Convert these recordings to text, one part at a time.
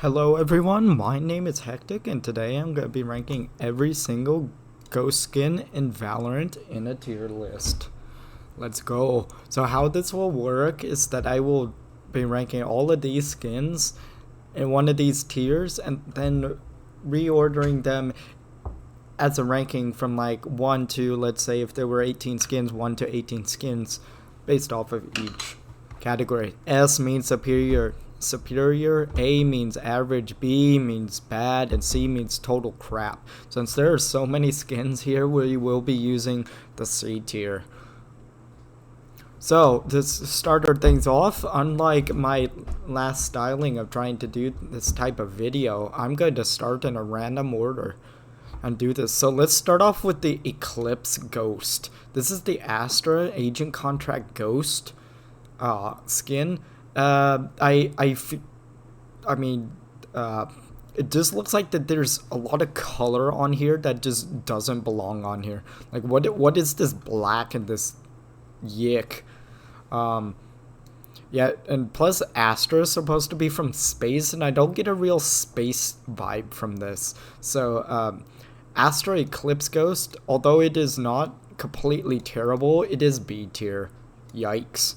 Hello everyone, my name is Hectic and today I'm going to be ranking every single ghost skin in Valorant in a tier list. Let's go. So how this will work is that I will be ranking all of these skins in one of these tiers and then reordering them as a ranking from like 1 to, let's say if there were 18 skins, 1 to 18 skins based off of each category. S means superior, A means average, B means bad, and C means total crap. Since there are so many skins here, we will be using the C tier. So, to start our things off, unlike my last styling of trying to do this type of video, I'm going to start in a random order and do this. So let's start off with the Eclipse Ghost. This is the Astra Agent Contract Ghost skin. It just looks like that there's a lot of color on here that just doesn't belong on here. Like, what is this black and this yick? Yeah, and plus Astra is supposed to be from space, and I don't get a real space vibe from this. So, Astra Eclipse Ghost, although it is not completely terrible, it is B tier. Yikes.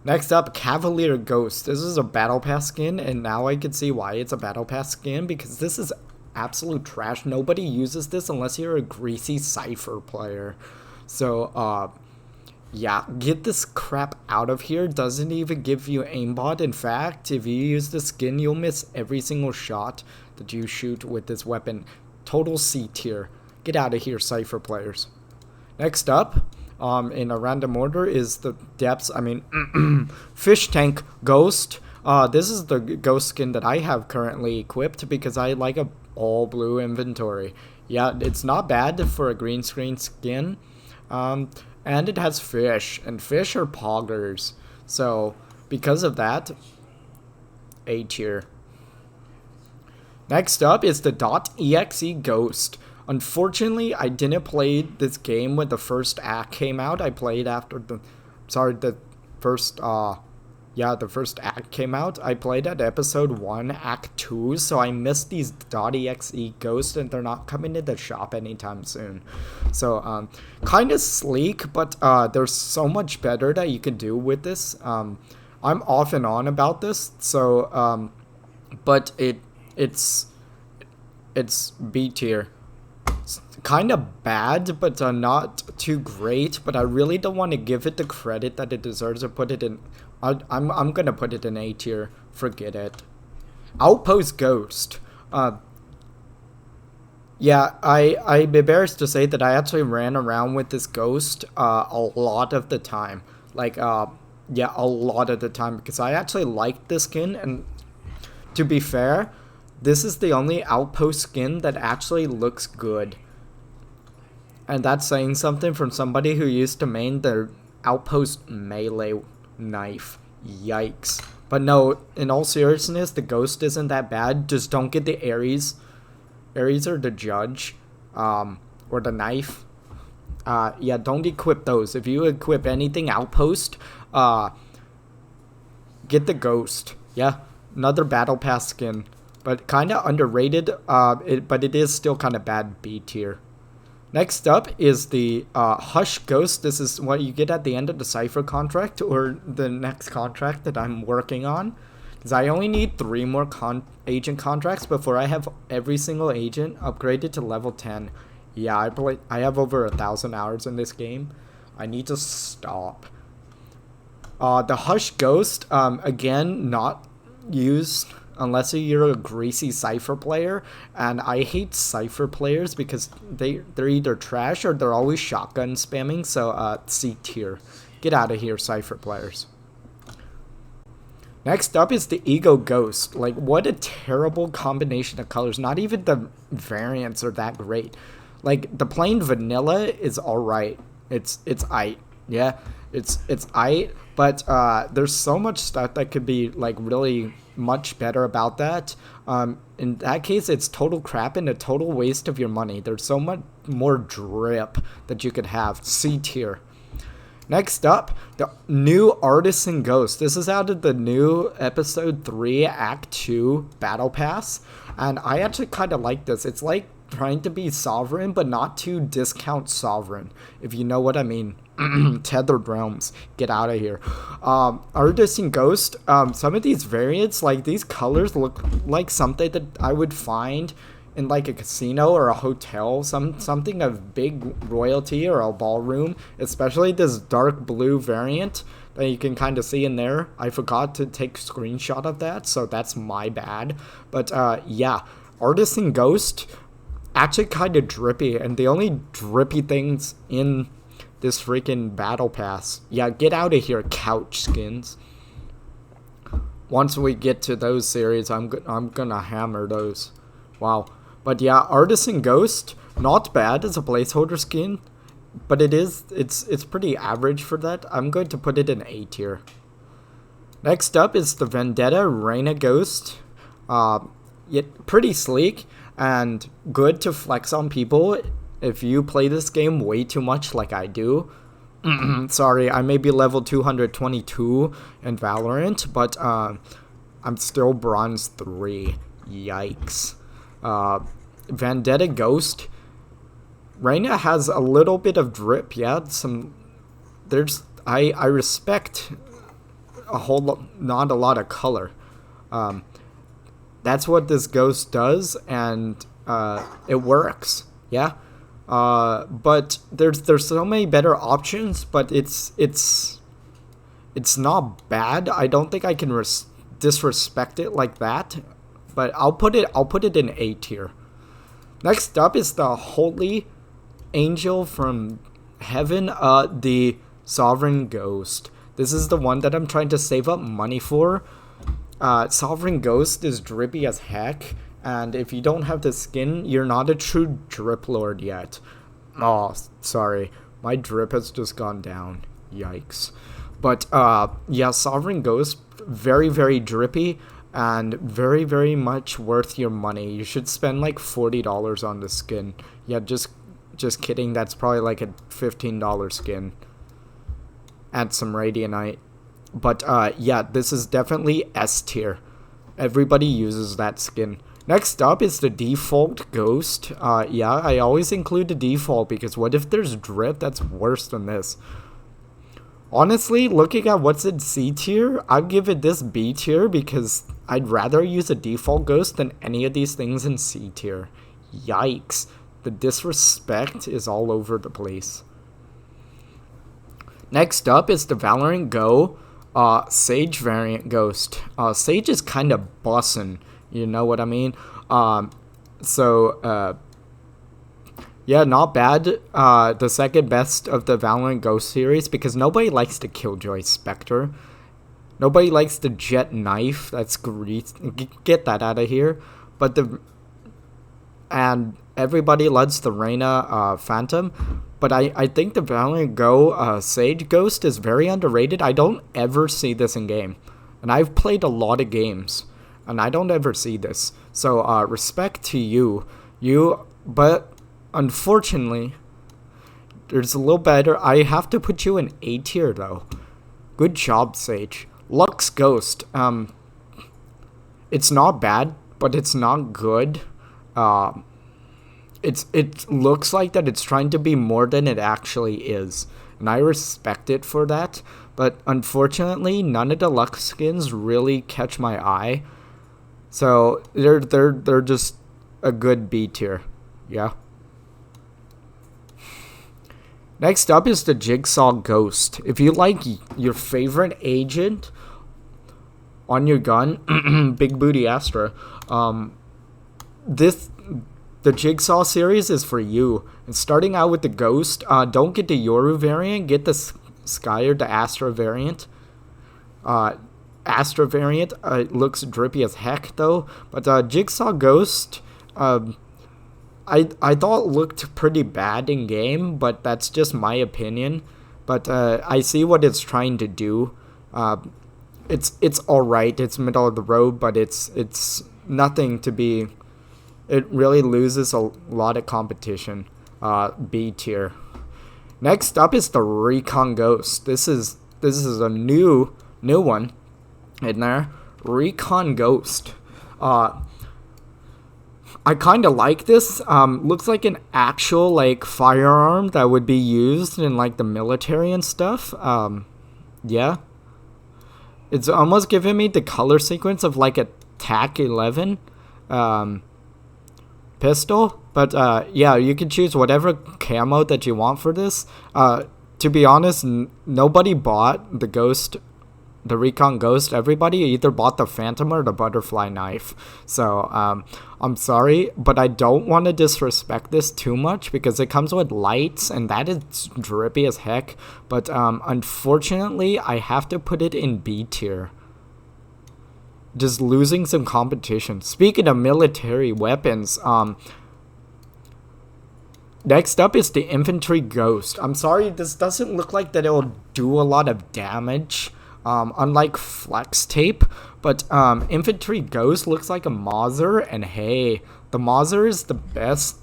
Next up, Cavalier Ghost. This is a Battle Pass skin, and now I can see why it's a Battle Pass skin, because this is absolute trash. Nobody uses this unless you're a greasy Cypher player. So, yeah, get this crap out of here. Doesn't even give you aimbot. In fact, if you use this skin, you'll miss every single shot that you shoot with this weapon. Total C tier. Get out of here, Cypher players. Next up, in a random order, is the Fish Tank Ghost. This is the ghost skin that I have currently equipped because I like a all blue inventory. Yeah, it's not bad for a green screen skin. And it has fish, and fish are poggers. So, because of that, A tier. Next up is the .exe Ghost. Unfortunately, I didn't play this game when the first act came out. I played after the first act came out. I played at episode 1, act 2, so I missed these .exe Ghosts, and they're not coming to the shop anytime soon. So, kind of sleek, but there's so much better that you can do with this. I'm off and on about this, so, but it's B tier. Kind of bad, but not too great. But I really don't want to give it the credit that it deserves to put it in. I'm gonna put it in A tier. Forget it. Outpost Ghost. Yeah, I'm embarrassed to say that I actually ran around with this ghost a lot of the time. Like, yeah, a lot of the time, because I actually liked this skin, and to be fair, this is the only outpost skin that actually looks good. And that's saying something from somebody who used to main their outpost melee knife. Yikes. But no, in all seriousness, the ghost isn't that bad. Just don't get the Ares. Ares are the judge. Or the knife. Yeah, don't equip those. If you equip anything outpost, get the ghost. Yeah, another battle pass skin. But kind of underrated, but it is still kind of bad B tier. Next up is the Hush Ghost. This is what you get at the end of the Cypher contract, or the next contract that I'm working on. Because I only need 3 more agent contracts before I have every single agent upgraded to level 10. Yeah, I have over 1,000 hours in this game. I need to stop. The Hush Ghost, again, not used unless you're a greasy Cypher player, and I hate Cypher players because they're either trash or they're always shotgun spamming, so C tier. Get out of here, Cypher players. Next up is the Ego Ghost. Like, what a terrible combination of colors. Not even the variants are that great. Like, the plain vanilla is alright. It's aight. Yeah, it's aight, but there's so much stuff that could be, like, really much better about that. In that case, it's total crap and a total waste of your money. There's so much more drip that you could have. C tier. Next up, the new Artisan Ghost. This is out of the new Episode 3 Act 2 Battle Pass. And I actually kind of like this. It's like trying to be sovereign, but not to discount sovereign, if you know what I mean. Tethered Realms, get out of here. Artisan Ghost, some of these variants, like these colors look like something that I would find in like a casino or a hotel, something of big royalty or a ballroom, especially this dark blue variant that you can kind of see in there. I forgot to take a screenshot of that, so that's my bad. But yeah, Artisan Ghost, actually kind of drippy, and the only drippy things in this freaking battle pass. Yeah, get out of here, couch skins. Once we get to those series, I'm gonna hammer those. Wow. But yeah, Artisan Ghost, not bad as a placeholder skin, but it's pretty average for that. I'm going to put it in A tier. Next up is the Vendetta Rayna Ghost. Yet pretty sleek and good to flex on people if you play this game way too much like I do. Sorry, I may be level 222 in Valorant, but I'm still bronze 3. Yikes. Vendetta Ghost. Rayna has a little bit of drip, yeah. I respect not a lot of color. That's what this ghost does, and it works, yeah. But there's so many better options, but it's not bad. I don't think I can disrespect it like that, but I'll put it in A tier. Next up is the Holy Angel from Heaven, the Sovereign Ghost. This is the one that I'm trying to save up money for. Sovereign Ghost is drippy as heck, and if you don't have the skin, you're not a true drip lord yet. Oh, sorry. My drip has just gone down. Yikes. But, yeah, Sovereign Ghost, very, very drippy, and very, very much worth your money. You should spend like $40 on the skin. Yeah, just kidding. That's probably like a $15 skin. Add some Radianite. But, yeah, this is definitely S tier. Everybody uses that skin. Next up is the Default Ghost. Yeah, I always include the default because what if there's drip that's worse than this? Honestly, looking at what's in C tier, I'd give it this B tier because I'd rather use a default ghost than any of these things in C tier. Yikes. The disrespect is all over the place. Next up is the Valorant Go Sage variant ghost. Sage is kind of bussin', you know what I mean? Yeah, not bad. The second best of the Valorant Ghost series because nobody likes the Killjoy Spectre. Nobody likes the Jet Knife. That's great. Get that out of here. And everybody loves the Rayna Phantom. But I think the Valorant Go Sage Ghost is very underrated. I don't ever see this in game. And I've played a lot of games. And I don't ever see this. So respect to you. But unfortunately, there's a little better. I have to put you in A tier though. Good job, Sage. Lux Ghost. It's not bad, but it's not good. It looks like that it's trying to be more than it actually is, and I respect it for that. But unfortunately, none of the Lux skins really catch my eye, so they're just a good B tier. Yeah. Next up is the Jigsaw Ghost. If you like your favorite agent on your gun, Big Booty Astra, the Jigsaw series is for you. And starting out with the Ghost, don't get the Yoru variant, get the Skyer, the Astra variant. Astra variant looks drippy as heck though, but Jigsaw Ghost, I thought looked pretty bad in game, but that's just my opinion. But I see what it's trying to do. It's alright. It's middle of the road, but it's nothing to be. It really loses a lot of competition. B tier. Next up is the Recon Ghost. This is a new one in there. Recon Ghost. I kind of like this. Looks like an actual like firearm that would be used in like the military and stuff. Yeah. It's almost giving me the color sequence of like a TAC 11 pistol. But yeah, you can choose whatever camo that you want for this. To be honest, nobody bought the Ghost, the Recon Ghost. Everybody either bought the Phantom or the Butterfly Knife. So I'm sorry, but I don't want to disrespect this too much because it comes with lights and that is drippy as heck. But unfortunately, I have to put it in B tier. Just losing some competition. Speaking of military weapons, next up is the Infantry Ghost. I'm sorry, this doesn't look like that it will do a lot of damage, unlike Flex Tape. But Infantry Ghost looks like a Mauser, and hey, the Mauser is the best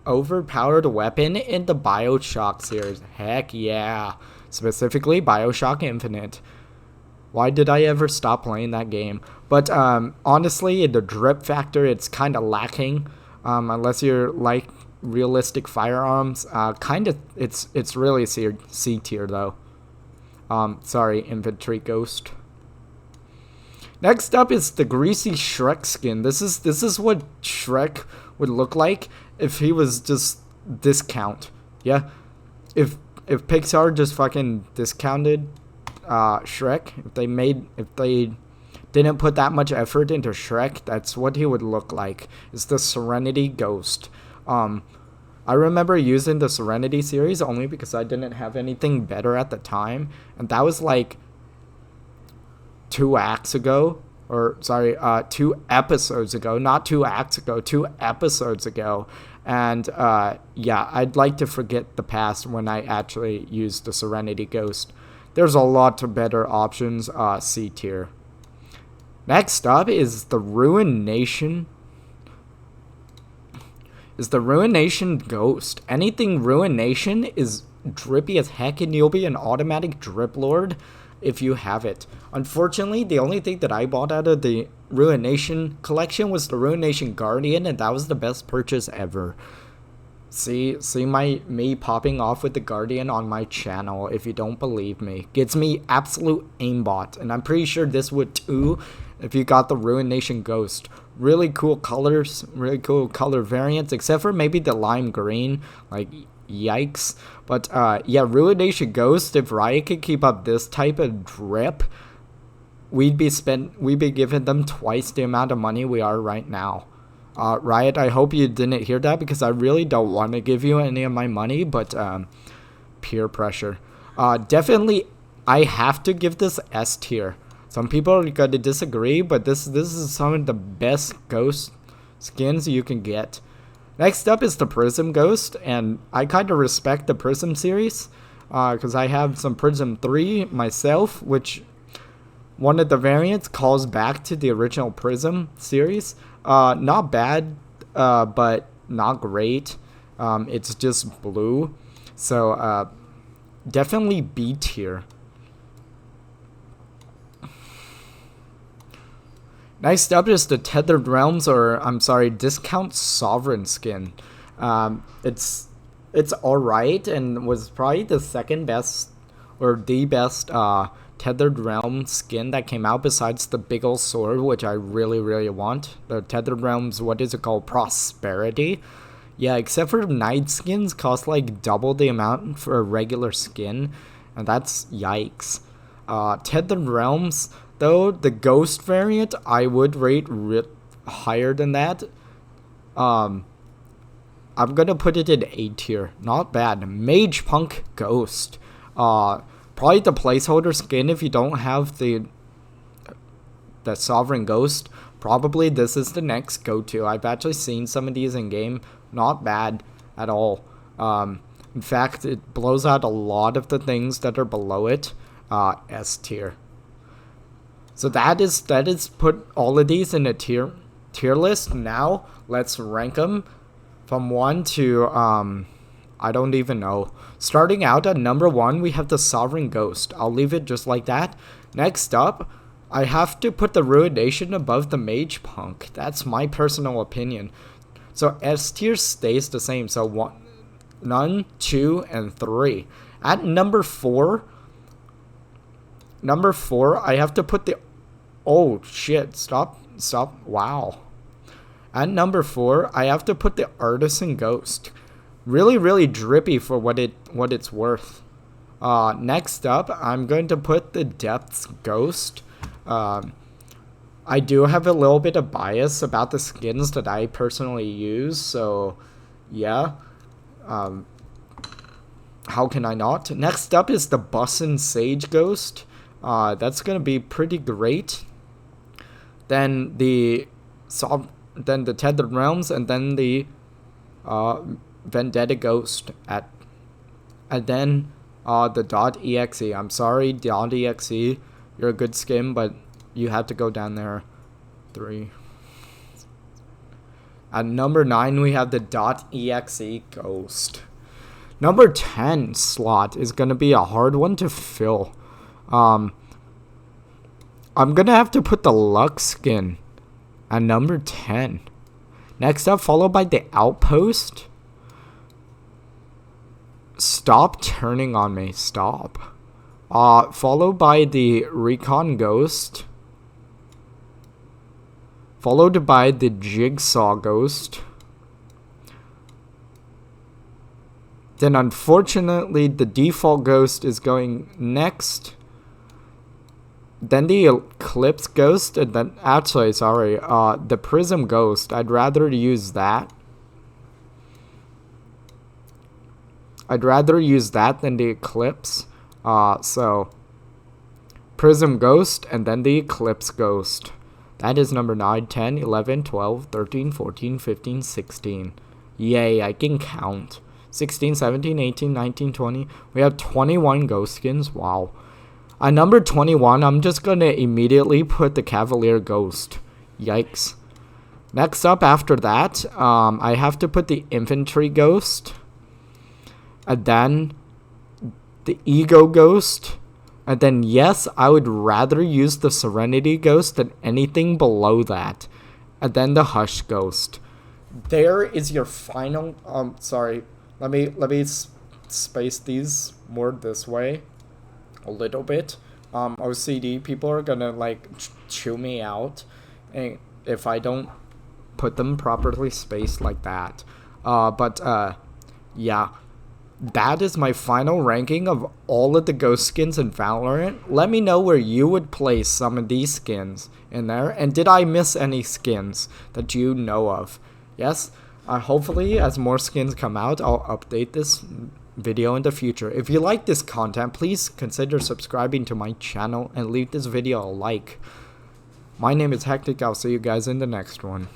overpowered weapon in the BioShock series. Heck yeah. Specifically, BioShock Infinite. Why did I ever stop playing that game? But honestly, the drip factor, it's kind of lacking. Unless you're like realistic firearms, it's really C tier though. Sorry, Infantry Ghost. Next up is the Greasy Shrek skin. This is what Shrek would look like if he was just discount. Yeah, if Pixar just fucking discounted Shrek, if they didn't put that much effort into Shrek, that's what he would look like. It's the Serenity Ghost. I remember using the Serenity series only because I didn't have anything better at the time, and that was like 2 acts ago, or sorry, 2 episodes ago, not 2 acts ago, 2 episodes ago. And yeah, I'd like to forget the past when I actually used the Serenity Ghost. There's a lot of better options, C tier. Next up is the Ruination. Ghost. Anything Ruination is drippy as heck, and you'll be an automatic drip lord if you have it. Unfortunately, the only thing that I bought out of the Ruination collection was the Ruination Guardian, and that was the best purchase ever. See me popping off with the Guardian on my channel if you don't believe me. Gets me absolute aimbot, and I'm pretty sure this would too if you got the Ruination Ghost. Really cool colors, really cool color variants, except for maybe the lime green, like yikes. But yeah, Ruination Ghost, if Riot could keep up this type of drip, we'd be giving them twice the amount of money we are right now. Riot, I hope you didn't hear that because I really don't want to give you any of my money, but peer pressure. Definitely, I have to give this S tier. Some people are going to disagree, but this is some of the best ghost skins you can get. Next up is the Prism Ghost, and I kind of respect the Prism series because I have some Prism 3 myself, which one of the variants calls back to the original Prism series. Not bad, but not great. It's just blue. So, definitely B tier. Next up is the Tethered Realms, or I'm sorry, Discount Sovereign skin. It's alright and was probably the second best, or the best, Tethered Realm skin that came out besides the big ol' sword, which I really, really want. The Tethered Realms, what is it called? Prosperity. Yeah, except for night skins cost like double the amount for a regular skin, and that's yikes. Tethered Realms, though, the Ghost variant, I would rate higher than that. I'm gonna put it in A tier. Not bad. Mage Punk Ghost. Probably the placeholder skin if you don't have the Sovereign Ghost. Probably this is the next go-to. I've actually seen some of these in game. Not bad at all. In fact, it blows out a lot of the things that are below it. S tier. So that is put all of these in a tier list. Now let's rank them from 1 to I don't even know. Starting out at number 1, we have the Sovereign Ghost. I'll leave it just like that. Next up, I have to put the Ruination above the Mage Punk. That's my personal opinion. So S tier stays the same. So 1, 2, and 3. At number 4, I have to put the... Oh, shit. Stop. Wow. At number 4, I have to put the Artisan Ghost. Really, really drippy for what it's worth. Next up, I'm going to put the Depths Ghost. I do have a little bit of bias about the skins that I personally use, so yeah. How can I not? Next up is the Bussin' Sage Ghost. That's gonna be pretty great. Then the Tethered Realms, and then the Vendetta Ghost and then the .exe. I'm sorry, .exe. You're a good skin, but you have to go down there. 3. At number 9, we have the .exe Ghost. Number 10 slot is gonna be a hard one to fill. I'm gonna have to put the Lux skin at number 10. Next up, followed by the Outpost. Stop turning on me. Stop. Followed by the Recon Ghost. Followed by the Jigsaw Ghost. Then unfortunately, the Default Ghost is going next. Then the Eclipse Ghost, and then actually, sorry, the Prism Ghost. I'd rather use that. I'd rather use that than the Eclipse. So Prism Ghost and then the Eclipse Ghost. That is number 9, 10, 11, 12, 13, 14, 15, 16. Yay, I can count. 16, 17, 18, 19, 20. We have 21 ghost skins. Wow. At number 21, I'm just going to immediately put the Cavalier Ghost. Yikes. Next up after that, I have to put the Infantry Ghost. And then the Ego Ghost. And then, yes, I would rather use the Serenity Ghost than anything below that. And then the Hush Ghost. There is your final... sorry. Let me space these more this way. A little bit. OCD people are gonna, like, chew me out. And if I don't put them properly spaced like that. Yeah. That is my final ranking of all of the ghost skins in Valorant. Let me know where you would place some of these skins in there. And did I miss any skins that you know of? Yes? Hopefully, as more skins come out, I'll update this video in the future. If you like this content, please consider subscribing to my channel and leave this video a like. My name is Hectic. I'll see you guys in the next one.